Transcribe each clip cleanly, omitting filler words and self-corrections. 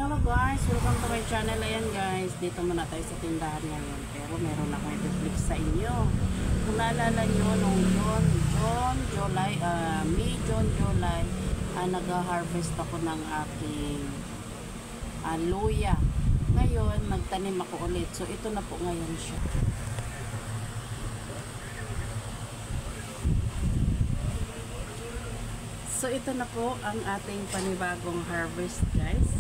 Hello guys, welcome to my channel. Ayan guys, dito muna tayo sa tindahan ngayon. Pero meron akong i-flex sa inyo. Kung naalala nyo, nung July, nag-harvest ako ng aking luya. Ngayon, nagtanim ako ulit. So, ito na po ngayon siya. So, ito na po ang ating panibagong harvest guys.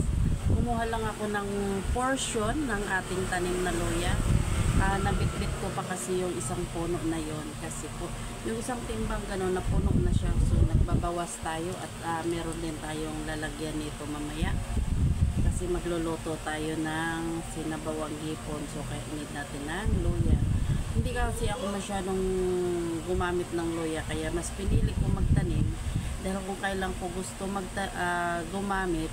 Kumuha lang ako ng portion ng ating tanim na luya. Nabitbit ko pa kasi yung isang puno na yon kasi po yung isang timbang gano'n na puno na siya, so nagbabawas tayo at meron din tayong lalagyan nito mamaya kasi magluluto tayo ng sinabawang hipon, so kaya need natin ng luya. Hindi kasi ako masyadong gumamit ng luya, kaya mas pinili ko magtanim dahil kung kailan ko gusto gumamit,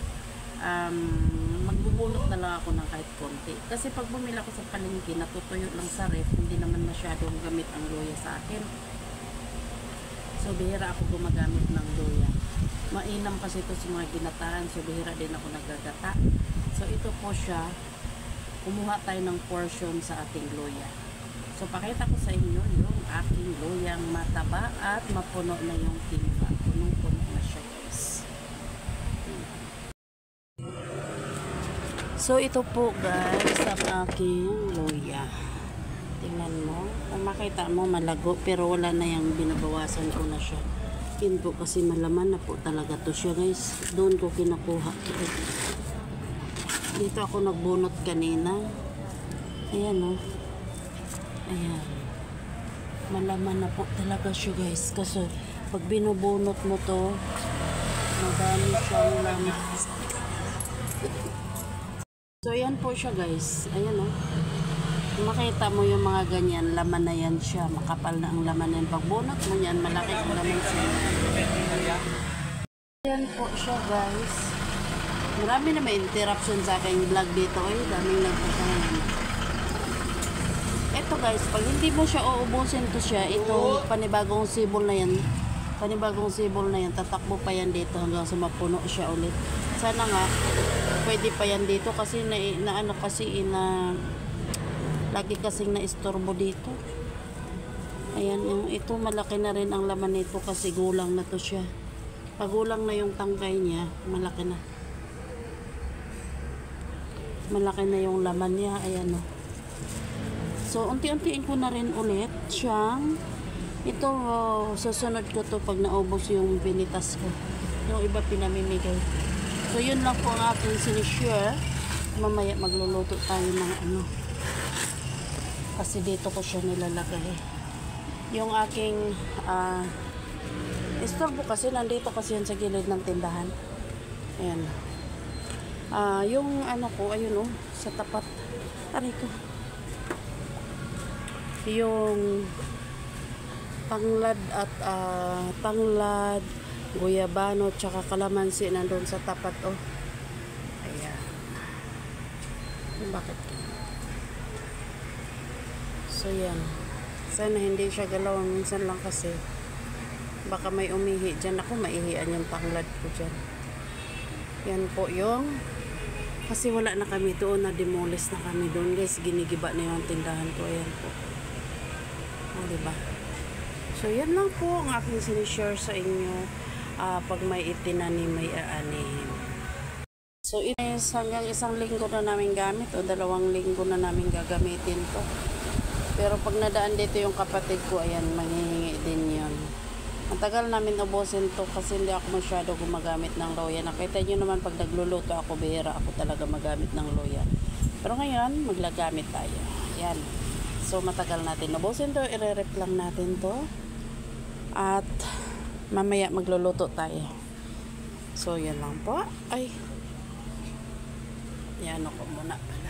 magbubunot na lang ako ng kahit konti. Kasi pag bumili ako sa palengke, natutuyo lang sa ref, hindi naman masyadong gamit ang luya sa akin. So, bihira ako gumagamit ng luya. Mainam kasi ito sa mga ginataan, so bihira din ako nagagata. So, ito po siya. Kumuha tayo ng portion sa ating luya. So, pakita ko sa inyo yung aking luyang mataba at mapuno na yung timba. Punong-puno na siya guys. So, ito po guys, ang aking luya. Tingnan mo. Kung makita mo, malago. Pero wala na yung binabawasan ko na siya. Yun po kasi malaman na po talaga to siya guys. Doon ko kinukuha. Dito ako nagbunot kanina. Ayan o. Ayan. Malaman na po talaga siya guys. Kasi pag binubunot mo to, madami siyang laman. So, ayan po siya guys. Ayan o. Makita mo yung mga ganyan, laman na yan siya. Makapal na ang laman na yan. Pag bunot mo yan, malaki ang laman siya. Ayan po siya guys. Marami na may interruption sa aking vlog dito. Ay, daming nagpapalaman. Ito guys, pag hindi mo siya uubusin to siya, itong panibagong sibol na yan, tatakbo pa yan dito hanggang sa mapuno siya ulit. Sana nga pwede pa yan dito kasi lagi kasing na-istorbo dito. Ayan, yung ito malaki na rin ang laman nito kasi gulang na to siya. Pag gulang na yung tangkay niya, malaki na. Malaki na yung laman niya. Ayan o. So, unti-untiin ko na rin ulit siyang ito, susunod ko to pag naubos yung pinitas ko. Yung iba pinamimigay. So, yun lang po ang aking sinishare. Mamaya magluluto tayo ng ano. Kasi dito ko siya nilalagay. Yung aking istorbo kasi, nandito kasi yan sa gilid ng tindahan. Ayan. Yung ano ko, ayun o, sa tapat. Aray ko. Yung tanglad at tanglad, guyabano, tsaka kalamansi nandun sa tapat oh. Ayan. Bakit? So yan. Sana hindi siya galaw. Minsan lang kasi baka may umihi dyan. Ako maihian yung tanglad ko dyan. Yan po yung kasi wala na kami doon, na demolish na kami doon guys. Ginigiba na yung tindahan ko. Ayan po. O, diba? So, yan lang po ang aking sinishare sa inyo. Pag may itinanim, may aanihin. So, ito is hanggang isang linggo na namin gamit o 2 linggo na namin gagamitin to. Pero pag nadaan dito yung kapatid ko, ayan, manghihingi din yun. Matagal namin ubusin to kasi hindi ako masyado gumagamit ng luya. Nakita nyo naman pag nagluluto ako, bihira ako talaga magamit ng luya. Pero ngayon, maglagamit tayo. Ayan. So, matagal natin ubusin to. I-rep lang natin to. At mamaya magluluto tayo. So, yan lang po. Ay. Yan ako muna pala.